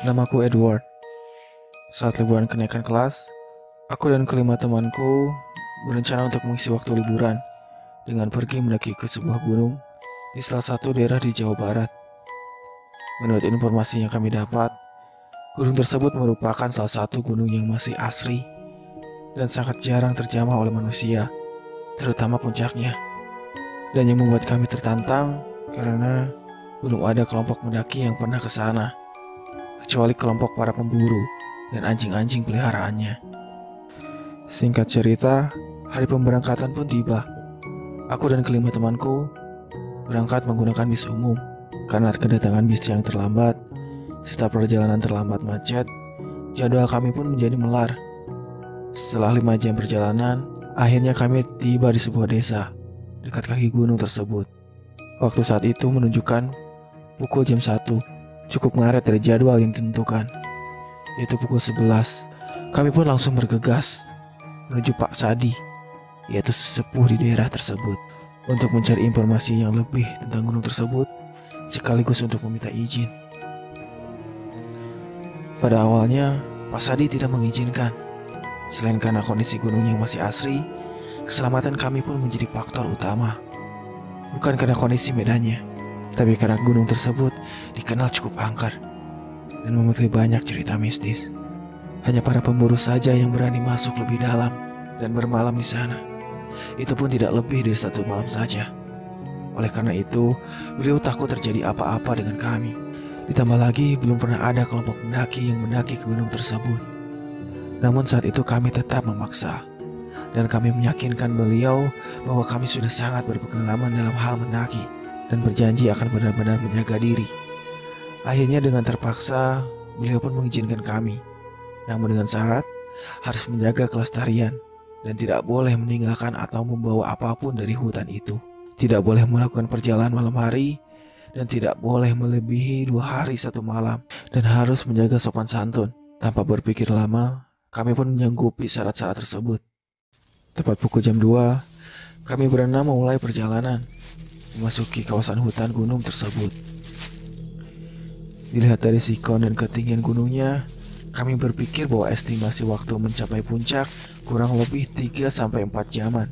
Namaku Edward. Saat liburan kenaikan kelas, aku dan kelima temanku berencana untuk mengisi waktu liburan dengan pergi mendaki ke sebuah gunung di salah satu daerah di Jawa Barat. Menurut informasi yang kami dapat, gunung tersebut merupakan salah satu gunung yang masih asri dan sangat jarang terjamah oleh manusia, terutama puncaknya. Dan yang membuat kami tertantang karena belum ada kelompok mendaki yang pernah ke sana, kecuali kelompok para pemburu dan anjing-anjing peliharaannya. Singkat cerita, hari pemberangkatan pun tiba. Aku dan kelima temanku berangkat menggunakan bis umum. Karena kedatangan bis yang terlambat, serta perjalanan terlambat macet, jadwal kami pun menjadi melar. Setelah 5 jam perjalanan, akhirnya kami tiba di sebuah desa dekat kaki gunung tersebut. Waktu saat itu menunjukkan pukul jam 1, cukup ngaret dari jadwal yang ditentukan, yaitu pukul 11. Kami pun langsung bergegas menuju Pak Sadi, yaitu sesepuh di daerah tersebut, untuk mencari informasi yang lebih tentang gunung tersebut, sekaligus untuk meminta izin. Pada awalnya, Pak Sadi tidak mengizinkan. Selain karena kondisi gunung yang masih asri, keselamatan kami pun menjadi faktor utama. Bukan karena kondisi medannya, tapi karena gunung tersebut dikenal cukup angker dan memiliki banyak cerita mistis. Hanya para pemburu saja yang berani masuk lebih dalam dan bermalam di sana. Itu pun tidak lebih dari 1 malam saja. Oleh karena itu, beliau takut terjadi apa-apa dengan kami. Ditambah lagi, belum pernah ada kelompok mendaki yang mendaki ke gunung tersebut. Namun saat itu kami tetap memaksa, dan kami meyakinkan beliau bahwa kami sudah sangat berpengalaman dalam hal mendaki dan berjanji akan benar-benar menjaga diri. Akhirnya dengan terpaksa, beliau pun mengizinkan kami. Namun dengan syarat, harus menjaga kelestarian dan tidak boleh meninggalkan atau membawa apapun dari hutan itu. Tidak boleh melakukan perjalanan malam hari, dan tidak boleh melebihi 2 hari 1 malam, dan harus menjaga sopan santun. Tanpa berpikir lama, kami pun menyanggupi syarat-syarat tersebut. Tepat pukul jam 2, kami berenam memulai perjalanan memasuki kawasan hutan gunung tersebut. Dilihat dari sikon dan ketinggian gunungnya, kami berpikir bahwa estimasi waktu mencapai puncak kurang lebih 3-4 jaman.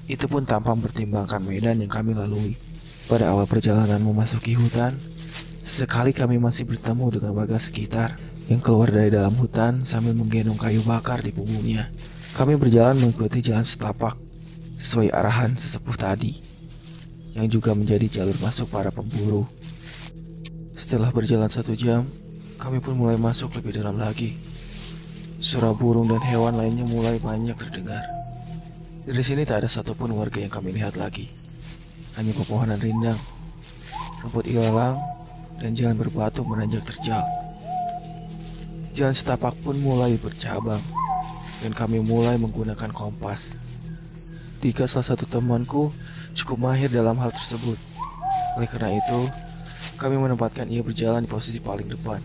Itu pun tanpa mempertimbangkan medan yang kami lalui. Pada awal perjalanan memasuki hutan, sesekali kami masih bertemu dengan warga sekitar yang keluar dari dalam hutan sambil menggendong kayu bakar di punggungnya. Kami berjalan mengikuti jalan setapak sesuai arahan sesepuh tadi, yang juga menjadi jalur masuk para pemburu. Setelah berjalan 1 jam, kami pun mulai masuk lebih dalam lagi. Suara burung dan hewan lainnya mulai banyak terdengar. Dari sini tak ada satupun warga yang kami lihat lagi. Hanya pepohonan rindang, rumput ilalang, dan jalan berbatu menanjak terjal. Jalan setapak pun mulai bercabang, dan kami mulai menggunakan kompas. Dika, salah satu temanku, cukup mahir dalam hal tersebut. Oleh karena itu, kami menempatkan ia berjalan di posisi paling depan.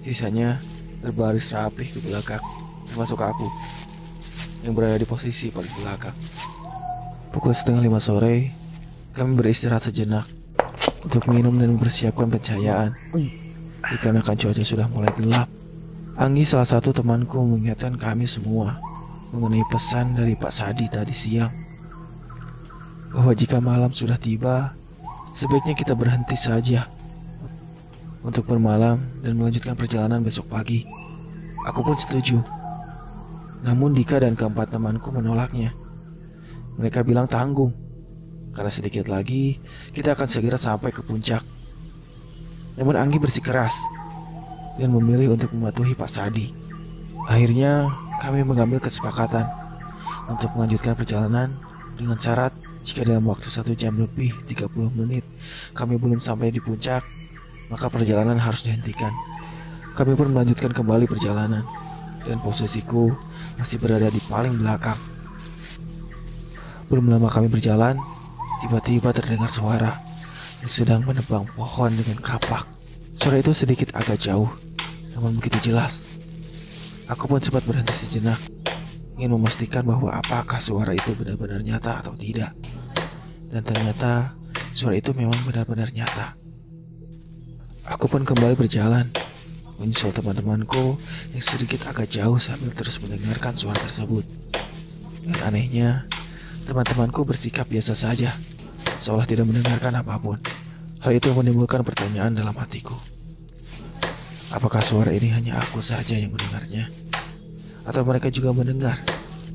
Sisanya berbaris rapih ke belakang, termasuk aku yang berada di posisi paling belakang. Pukul 4:30 sore, kami beristirahat sejenak untuk minum dan mempersiapkan pencahayaan. Dikarenakan cuaca sudah mulai gelap, Anggi, salah satu temanku, mengingatkan kami semua mengenai pesan dari Pak Sadi tadi siang, bahwa jika malam sudah tiba, sebaiknya kita berhenti saja untuk bermalam dan melanjutkan perjalanan besok pagi. Aku pun setuju. Namun Dika dan keempat temanku menolaknya. Mereka bilang tanggung, karena sedikit lagi kita akan segera sampai ke puncak. Namun Anggi bersikeras dan memilih untuk mematuhi Pak Sadi. Akhirnya kami mengambil kesepakatan untuk melanjutkan perjalanan dengan syarat jika dalam waktu 1 jam lebih 30 menit kami belum sampai di puncak, maka perjalanan harus dihentikan. Kami pun melanjutkan kembali perjalanan, dan posisiku masih berada di paling belakang. Belum lama kami berjalan, tiba-tiba terdengar suara yang sedang menebang pohon dengan kapak. Suara itu sedikit agak jauh, namun begitu jelas. Aku pun sempat berhenti sejenak, ingin memastikan bahwa apakah suara itu benar-benar nyata atau tidak. Dan ternyata suara itu memang benar-benar nyata. Aku pun kembali berjalan, menyusul teman-temanku yang sedikit agak jauh sambil terus mendengarkan suara tersebut. Dan anehnya, teman-temanku bersikap biasa saja, seolah tidak mendengarkan apapun. Hal itu menimbulkan pertanyaan dalam hatiku. Apakah suara ini hanya aku saja yang mendengarnya? Atau mereka juga mendengar,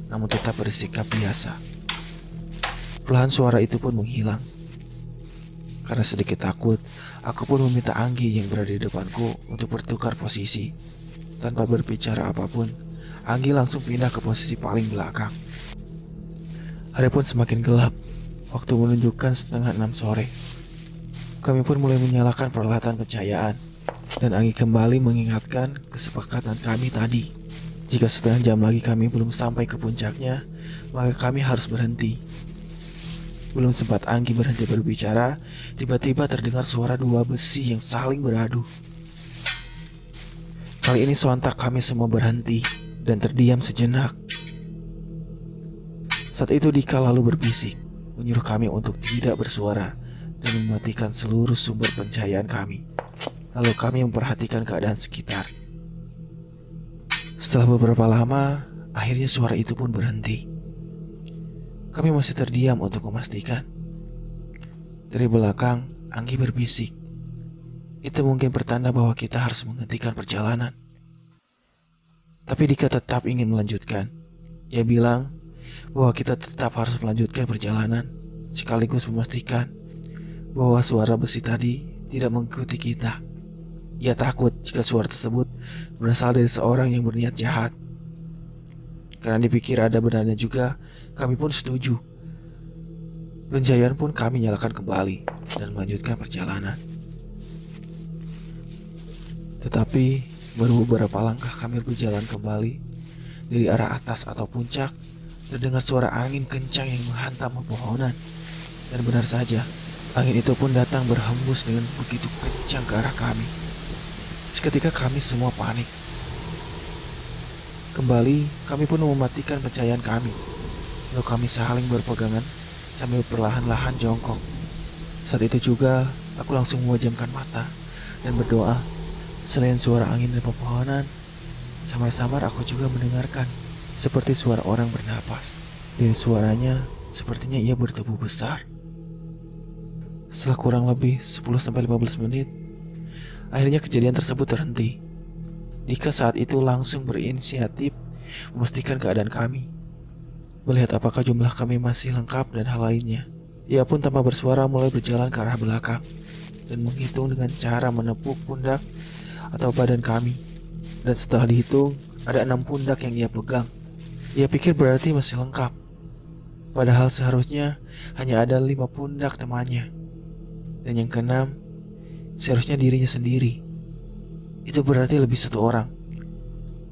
namun tetap bersikap biasa? Perlahan suara itu pun menghilang. Karena sedikit takut, aku pun meminta Anggi yang berada di depanku untuk bertukar posisi. Tanpa berbicara apapun, Anggi langsung pindah ke posisi paling belakang. Hari pun semakin gelap. Waktu menunjukkan 5:30 sore. Kami pun mulai menyalakan peralatan pencahayaan. Dan Anggi kembali mengingatkan kesepakatan kami tadi. Jika setengah jam lagi kami belum sampai ke puncaknya, maka kami harus berhenti. Belum sempat Anggi berhenti berbicara, tiba-tiba terdengar suara dua besi yang saling beradu. Kali ini sontak kami semua berhenti dan terdiam sejenak. Saat itu Dika lalu berbisik, menyuruh kami untuk tidak bersuara dan mematikan seluruh sumber pencahayaan kami. Lalu kami memperhatikan keadaan sekitar. Setelah beberapa lama, akhirnya suara itu pun berhenti. Kami masih terdiam untuk memastikan. Dari belakang, Anggi berbisik. Itu mungkin pertanda bahwa kita harus menghentikan perjalanan. Tapi Dika tetap ingin melanjutkan. Ia bilang bahwa kita tetap harus melanjutkan perjalanan, sekaligus memastikan bahwa suara besi tadi tidak mengikuti kita. Ia takut jika suara tersebut berasal dari seorang yang berniat jahat. Karena dipikir ada benarnya juga, kami pun setuju. Pencahayaan pun kami nyalakan kembali dan melanjutkan perjalanan. Tetapi baru beberapa langkah kami berjalan kembali, dari arah atas atau puncak terdengar suara angin kencang yang menghantam pepohonan. Dan benar saja, angin itu pun datang berhembus dengan begitu kencang ke arah kami. Seketika kami semua panik. Kembali, kami pun mematikan pencahayaan kami. Lalu kami saling berpegangan sambil perlahan-lahan jongkok. Saat itu juga, aku langsung memejamkan mata dan berdoa. Selain suara angin dan pepohonan, samar-samar aku juga mendengarkan seperti suara orang bernapas. Dari suaranya, sepertinya ia bertubuh besar. Setelah kurang lebih 10-15 menit, akhirnya kejadian tersebut terhenti. Dika saat itu langsung berinisiatif memastikan keadaan kami, melihat apakah jumlah kami masih lengkap dan hal lainnya. Ia pun tanpa bersuara mulai berjalan ke arah belakang dan menghitung dengan cara menepuk pundak atau badan kami. Dan setelah dihitung, ada 6 pundak yang ia pegang. Ia pikir berarti masih lengkap, padahal seharusnya hanya ada 5 pundak temannya. Dan yang keenam, seharusnya dirinya sendiri. Itu berarti lebih 1 orang.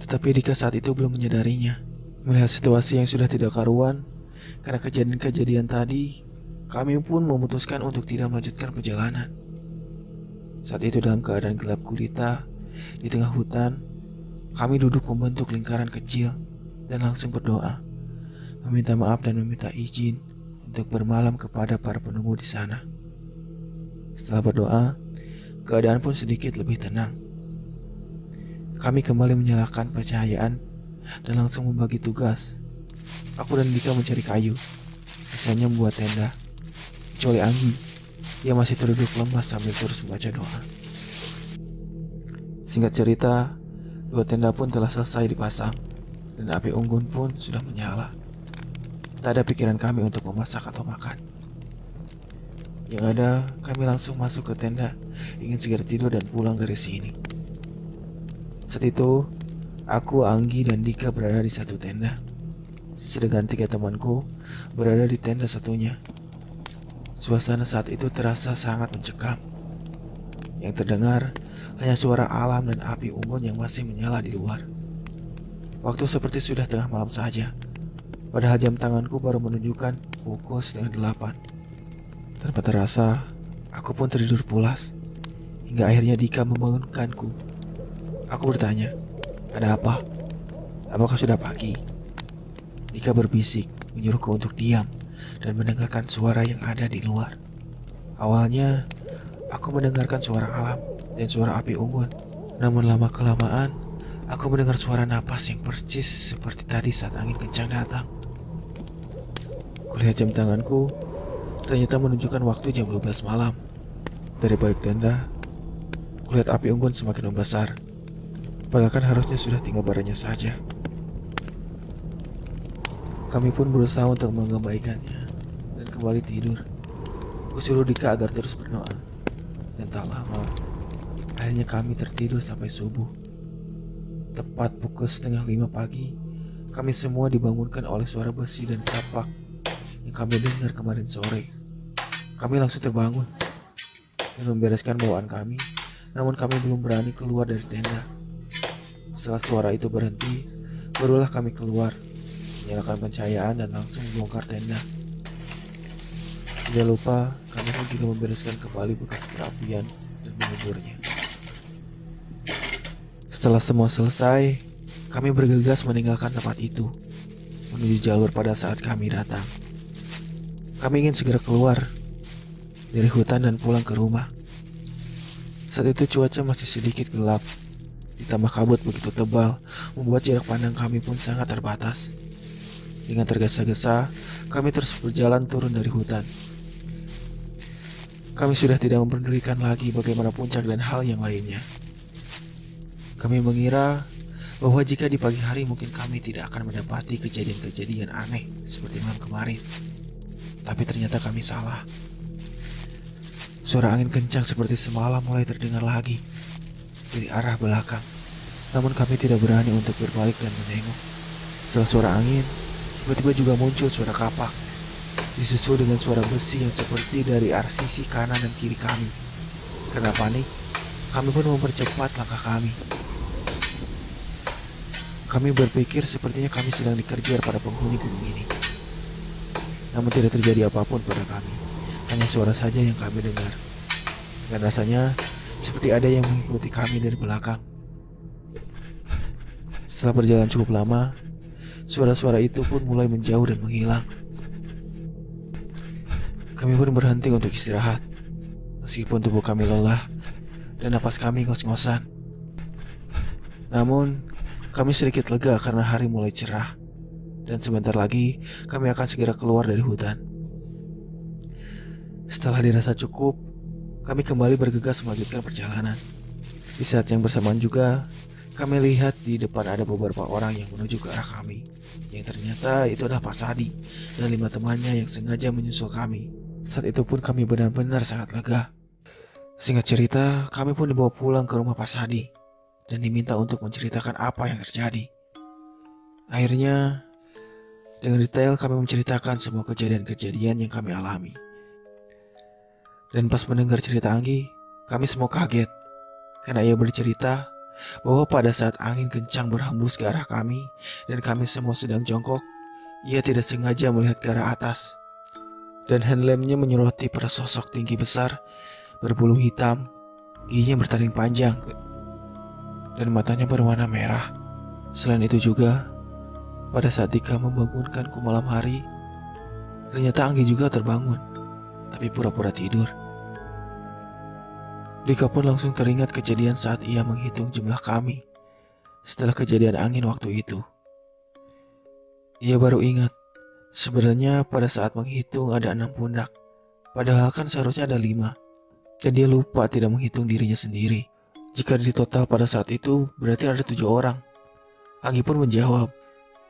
Tetapi Dika saat itu belum menyadarinya. Melihat situasi yang sudah tidak karuan karena kejadian-kejadian tadi, kami pun memutuskan untuk tidak melanjutkan perjalanan. Saat itu dalam keadaan gelap gulita di tengah hutan, kami duduk membentuk lingkaran kecil dan langsung berdoa, meminta maaf dan meminta izin untuk bermalam kepada para penunggu di sana. Setelah berdoa, keadaan pun sedikit lebih tenang. Kami kembali menyalakan pencahayaan dan langsung membagi tugas. Aku dan Dika mencari kayu, sisanya membuat tenda. Kecuali Anggi, ia masih terduduk lemas sambil terus membaca doa. Singkat cerita, 2 tenda pun telah selesai dipasang dan api unggun pun sudah menyala. Tak ada pikiran kami untuk memasak atau makan. Yang ada, kami langsung masuk ke tenda, ingin segera tidur dan pulang dari sini. Saat itu, aku, Anggi, dan Dika berada di satu tenda, sedangkan 3 temanku berada di tenda satunya. Suasana saat itu terasa sangat mencekam. Yang terdengar hanya suara alam dan api unggun yang masih menyala di luar. Waktu seperti sudah tengah malam saja, padahal jam tanganku baru menunjukkan pukul setengah 8. Tanpa terasa, aku pun tertidur pulas. Hingga akhirnya Dika membangunkanku. Aku bertanya, ada apa? Apakah sudah pagi? Dika berbisik, menyuruhku untuk diam dan mendengarkan suara yang ada di luar. Awalnya, aku mendengarkan suara alam dan suara api unggun. Namun lama-kelamaan, aku mendengar suara napas yang persis seperti tadi saat angin kencang datang. Kulihat jam tanganku, ternyata menunjukkan waktu jam 12 malam. Dari balik tenda, kulihat api unggun semakin membesar. Padahal kan harusnya sudah tinggal baranya saja. Kami pun berusaha untuk mengabaikannya dan kembali tidur. Kusuruh Dika agar terus berdoa. Dan tak lama, akhirnya kami tertidur sampai subuh. Tepat pukul setengah 5 pagi, kami semua dibangunkan oleh suara besi dan kapak yang kami dengar kemarin sore. Kami langsung terbangun dan membereskan bawaan kami, namun kami belum berani keluar dari tenda. Setelah suara itu berhenti, barulah kami keluar, menyalakan pencahayaan dan langsung membongkar tenda. Tidak lupa, kami pun juga membereskan kembali bekas perapian dan menguburnya. Setelah semua selesai, kami bergegas meninggalkan tempat itu, menuju jalur pada saat kami datang. Kami ingin segera keluar dari hutan dan pulang ke rumah. Saat itu cuaca masih sedikit gelap, ditambah kabut begitu tebal, membuat jarak pandang kami pun sangat terbatas. Dengan tergesa-gesa, kami terus berjalan turun dari hutan. Kami sudah tidak mempedulikan lagi bagaimana puncak dan hal yang lainnya. Kami mengira bahwa jika di pagi hari mungkin kami tidak akan mendapati kejadian-kejadian aneh seperti malam kemarin. Tapi ternyata kami salah. Suara angin kencang seperti semalam mulai terdengar lagi dari arah belakang. Namun kami tidak berani untuk berbalik dan menengok. Setelah suara angin, tiba-tiba juga muncul suara kapak, disusul dengan suara besi yang seperti dari arah sisi kanan dan kiri kami. Karena panik, kami pun mempercepat langkah kami. Kami berpikir sepertinya kami sedang dikejar pada penghuni gunung ini. Namun tidak terjadi apapun pada kami, hanya suara saja yang kami dengar. Dan rasanya seperti ada yang mengikuti kami dari belakang. Setelah berjalan cukup lama, suara-suara itu pun mulai menjauh dan menghilang. Kami pun berhenti untuk istirahat, meskipun tubuh kami lelah dan napas kami ngos-ngosan. Namun, kami sedikit lega karena hari mulai cerah, dan sebentar lagi kami akan segera keluar dari hutan. Setelah dirasa cukup, kami kembali bergegas melanjutkan perjalanan. Di saat yang bersamaan juga, kami lihat di depan ada beberapa orang yang menuju ke arah kami, yang ternyata itu adalah Pak Sadi dan 5 temannya yang sengaja menyusul kami. Saat itu pun kami benar-benar sangat lega. Singkat cerita, kami pun dibawa pulang ke rumah Pak Sadi dan diminta untuk menceritakan apa yang terjadi. Akhirnya, dengan detail kami menceritakan semua kejadian-kejadian yang kami alami. Dan pas mendengar cerita Anggi, kami semua kaget karena ia bercerita bahwa pada saat angin kencang berhembus ke arah kami dan kami semua sedang jongkok, ia tidak sengaja melihat ke arah atas. Dan handlampnya menyoroti pada sosok tinggi besar, berbulu hitam, giginya bertaring panjang, dan matanya berwarna merah. Selain itu juga, pada saat Dika membangunkanku malam hari, ternyata Anggi juga terbangun, tapi pura-pura tidur. Dika pun langsung teringat kejadian saat ia menghitung jumlah kami setelah kejadian angin waktu itu. Ia baru ingat, sebenarnya pada saat menghitung ada 6 pundak, padahal kan seharusnya ada 5. Dan dia lupa tidak menghitung dirinya sendiri. Jika di total pada saat itu berarti ada 7 orang. Anggi pun menjawab,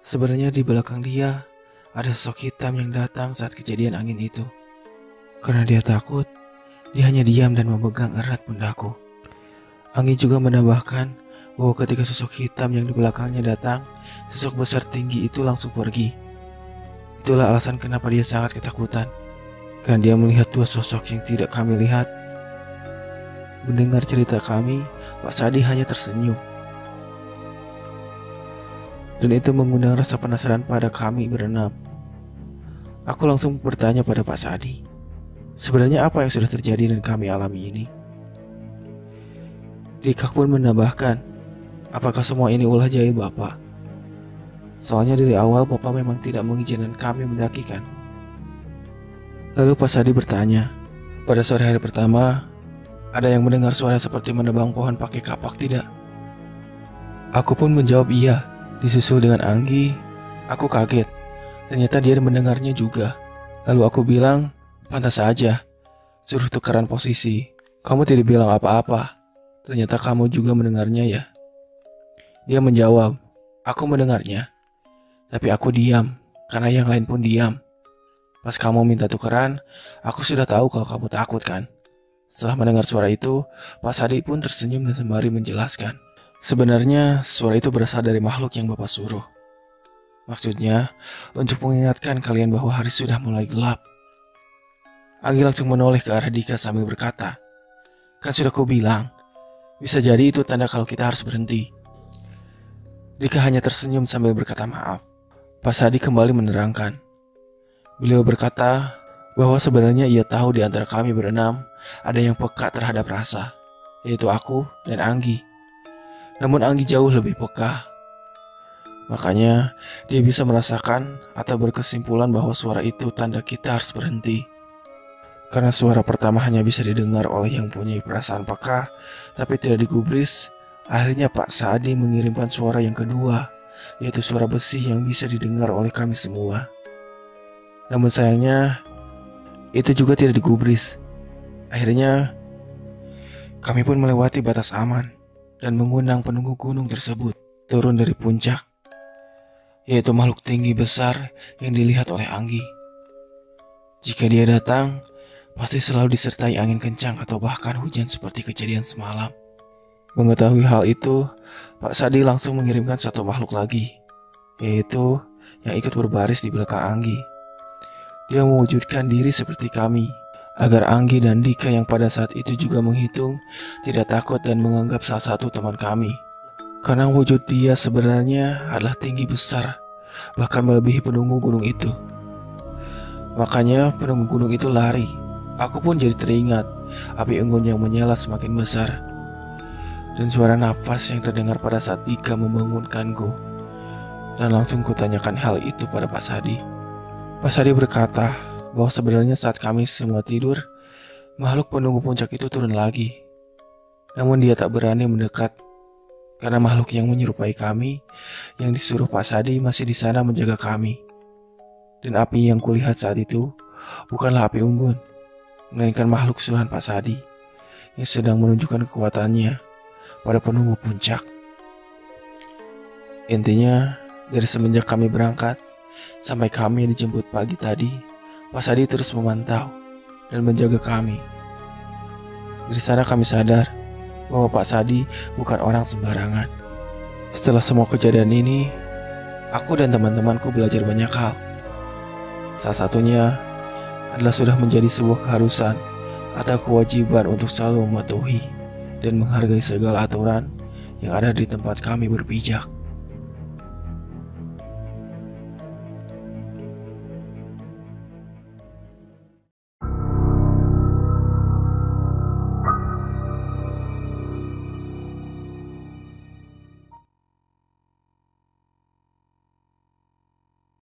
sebenarnya di belakang dia ada sosok hitam yang datang saat kejadian angin itu. Karena dia takut, dia hanya diam dan memegang erat pundakku. Anggi juga menambahkan bahwa ketika sosok hitam yang di belakangnya datang, sosok besar tinggi itu langsung pergi. Itulah alasan kenapa dia sangat ketakutan, karena dia melihat 2 sosok yang tidak kami lihat. Mendengar cerita kami, Pak Sadi hanya tersenyum. Dan itu mengundang rasa penasaran pada kami berenam. Aku langsung bertanya pada Pak Sadi, sebenarnya apa yang sudah terjadi dan kami alami ini? Dika pun menambahkan, apakah semua ini ulah jahil Bapak? Soalnya dari awal Bapak memang tidak mengizinkan kami mendakikan. Lalu Pak Sadi bertanya, pada sore hari pertama, ada yang mendengar suara seperti menebang pohon pakai kapak tidak? Aku pun menjawab iya, disusul dengan Anggi. Aku kaget, ternyata dia mendengarnya juga. Lalu aku bilang, pantas saja, suruh tukeran posisi. Kamu tidak bilang apa-apa, ternyata kamu juga mendengarnya ya. Dia menjawab, aku mendengarnya, tapi aku diam, karena yang lain pun diam. Pas kamu minta tukeran, aku sudah tahu kalau kamu takut kan. Setelah mendengar suara itu, Pak Sadi pun tersenyum dan sembari menjelaskan. Sebenarnya suara itu berasal dari makhluk yang Bapak suruh. Maksudnya, untuk mengingatkan kalian bahwa hari sudah mulai gelap. Anggi langsung menoleh ke arah Dika sambil berkata, kan sudah ku bilang, bisa jadi itu tanda kalau kita harus berhenti. Dika hanya tersenyum sambil berkata maaf. Pak Sadi kembali menerangkan. Beliau berkata bahwa sebenarnya ia tahu di antara kami berenam ada yang peka terhadap rasa, yaitu aku dan Anggi. Namun Anggi jauh lebih peka. Makanya dia bisa merasakan atau berkesimpulan bahwa suara itu tanda kita harus berhenti. Karena suara pertama hanya bisa didengar oleh yang punya perasaan peka, tapi tidak digubris, akhirnya Pak Sadi mengirimkan suara yang kedua, yaitu suara besi yang bisa didengar oleh kami semua. Namun sayangnya, itu juga tidak digubris. Akhirnya, kami pun melewati batas aman dan mengundang penunggu gunung tersebut turun dari puncak, yaitu makhluk tinggi besar yang dilihat oleh Anggi. Jika dia datang, pasti selalu disertai angin kencang atau bahkan hujan seperti kejadian semalam. Mengetahui hal itu, Pak Sadi langsung mengirimkan satu makhluk lagi, yaitu yang ikut berbaris di belakang Anggi. Dia mewujudkan diri seperti kami, agar Anggi dan Dika yang pada saat itu juga menghitung tidak takut dan menganggap salah satu teman kami. Karena wujud dia sebenarnya adalah tinggi besar, bahkan melebihi penunggu gunung itu. Makanya penunggu gunung itu lari. Aku pun jadi teringat api unggun yang menyala semakin besar, dan suara nafas yang terdengar pada saat Dika membangunkanku. Dan langsung kutanyakan hal itu pada Pak Sadi. Pak Sadi berkata bahwa sebenarnya saat kami semua tidur, makhluk penunggu puncak itu turun lagi. Namun dia tak berani mendekat, karena makhluk yang menyerupai kami, yang disuruh Pak Sadi masih di sana menjaga kami. Dan api yang kulihat saat itu bukanlah api unggun, melainkan makhluk suruhan Pak Sadi yang sedang menunjukkan kekuatannya pada penunggu puncak. Intinya, dari semenjak kami berangkat sampai kami dijemput pagi tadi, Pak Sadi terus memantau dan menjaga kami. Dari sana kami sadar bahwa Pak Sadi bukan orang sembarangan. Setelah semua kejadian ini, aku dan teman-temanku belajar banyak hal. Salah satunya adalah sudah menjadi sebuah keharusan atau kewajiban untuk selalu mematuhi dan menghargai segala aturan yang ada di tempat kami berpijak.